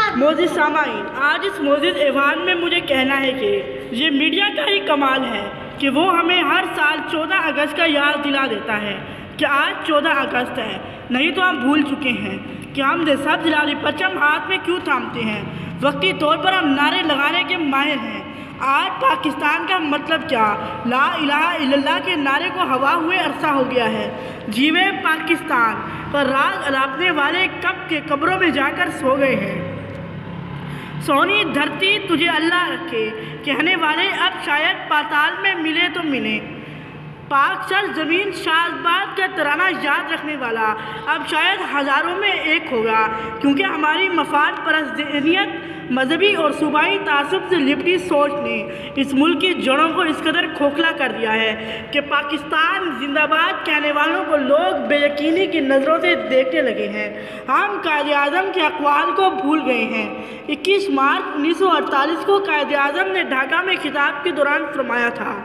मोअज़्ज़िज़ सामाईन, आज इस मोअज़्ज़िज़ ऐवान में मुझे कहना है कि ये मीडिया का ही कमाल है कि वो हमें हर साल 14 अगस्त का याद दिला देता है कि आज 14 अगस्त है। नहीं तो हम भूल चुके हैं कि हम सब दिलाली परचम हाथ में क्यों थामते हैं। वक्ती तौर पर हम नारे लगाने के माहिर हैं। आज पाकिस्तान का मतलब क्या, ला इलाहा इल्लल्लाह के नारे को हवा हुए अरसा हो गया है। जीवे पाकिस्तान पर राग अलापने वाले कब के कब्रों में जाकर सो गए हैं। सोनी धरती तुझे अल्लाह रखे कहने वाले अब शायद पाताल में मिले तो मिले। पाक सर ज़मीन शाहबाद का तराना याद रखने वाला अब शायद हज़ारों में एक होगा, क्योंकि हमारी मफाद परस्तियत, मजहबी और सूबाई तासुब से लिपटी सोच ने इस मुल्क की जड़ों को इस कदर खोखला कर दिया है कि पाकिस्तान जिंदाबाद कहने वालों को लोग बेयकीनी की नज़रों से देखने लगे हैं। हम कायदे आज़म के अक़वाल को भूल गए हैं। 21 मार्च 1948 को कायदे आज़म ने ढाका में खिताब के दौरान फरमाया था,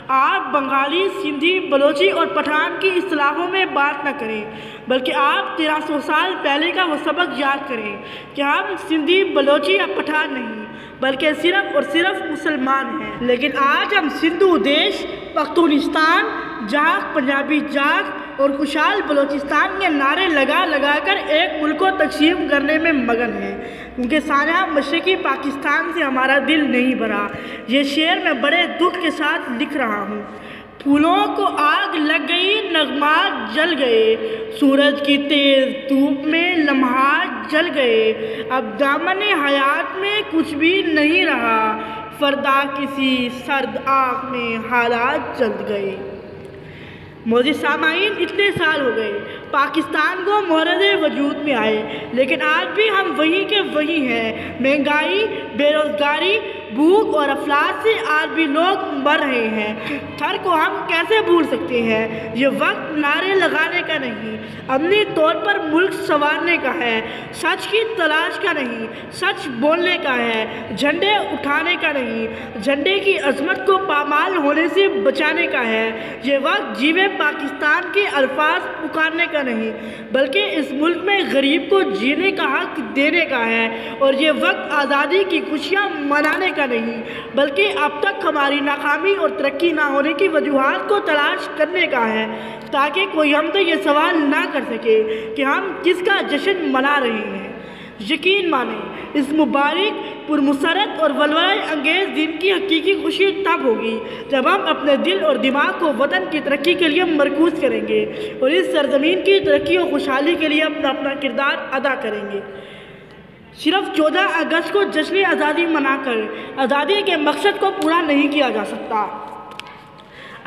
आप बंगाली, सिंधी, बलोची और पठान की इस्तिलाहों में बात न करें, बल्कि आप 1300 साल पहले का वो सबक याद करें कि हम सिंधी, बलोची या पठान नहीं बल्कि सिर्फ और सिर्फ मुसलमान हैं। लेकिन आज हम सिंधु देश, पख्तूनिस्तान, जाग, पंजाबी जाग और खुशहाल बलोचिस्तान के नारे लगा लगा कर एक मुल्क को तक़सीम करने में मगन हैं, क्योंकि सारा मशरक़ी पाकिस्तान से हमारा दिल नहीं भरा। ये शेर मैं बड़े दुख के साथ लिख रहा हूँ। फूलों को आग लग गई, नगमात जल गए, सूरज की तेज़ धूप में लम्हात जल गए, अब दामने हयात में कुछ भी नहीं रहा, फरदा किसी सर्द आग में हालात जल गए। मोअज़्ज़िज़ सामाईन, इतने साल हो गए पाकिस्तान को मोहरज़े वजूद में आए, लेकिन आज भी हम वहीं के वहीं हैं। महंगाई, बेरोज़गारी, भूख और अफलास से आज भी लोग मर रहे हैं। थर को हम कैसे भूल सकते हैं। ये वक्त नारे लगाने का नहीं, अमनी तौर पर मुल्क संवारने का है। सच की तलाश का नहीं, सच बोलने का है। झंडे उठाने का नहीं, झंडे की अज़मत को पामाल होने से बचाने का है। ये वक्त जीवे पाकिस्तान के अल्फाज पुकारने का नहीं, बल्कि इस मुल्क में गरीब को जीने का हक देने का है। और ये वक्त आज़ादी की खुशियाँ मनाने का नहीं, बल्कि अब तक हमारी नाकामी और तरक्की ना होने की वजूहात को तलाश करने का है, ताकि कोई हम तो ये सवाल ना कर सके कि हम किसका जश्न मना रहे हैं। यकीन माने, इस मुबारक, पुरमसरत और वलवले अंगेज़ दिन की हकीकी खुशी तब होगी जब हम अपने दिल और दिमाग को वतन की तरक्की के लिए मरकूज़ करेंगे और इस सरज़मीन की तरक्की और खुशहाली के लिए अपना किरदार अदा करेंगे। सिर्फ 14 अगस्त को जश्न आज़ादी मनाकर आज़ादी के मकसद को पूरा नहीं किया जा सकता।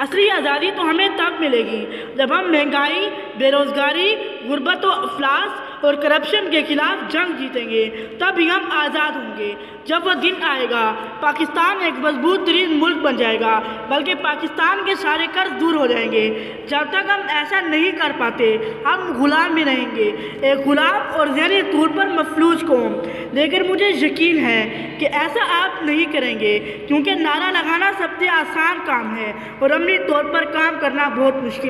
असली आज़ादी तो हमें तब मिलेगी जब हम महंगाई, बेरोज़गारी, गुर्बत और अफलास और करप्शन के खिलाफ जंग जीतेंगे। तब ही हम आज़ाद होंगे। जब वह दिन आएगा, पाकिस्तान एक मजबूत तरीन मुल्क बन जाएगा, बल्कि पाकिस्तान के सारे कर्ज दूर हो जाएंगे। जब तक हम ऐसा नहीं कर पाते, हम गुलाम भी रहेंगे, एक गुलाम और ज़हनी तौर पर मफलूज कौम। लेकिन मुझे यकीन है कि ऐसा आप नहीं करेंगे, क्योंकि नारा लगाना सबसे आसान काम है और अमली तौर पर काम करना बहुत मुश्किल।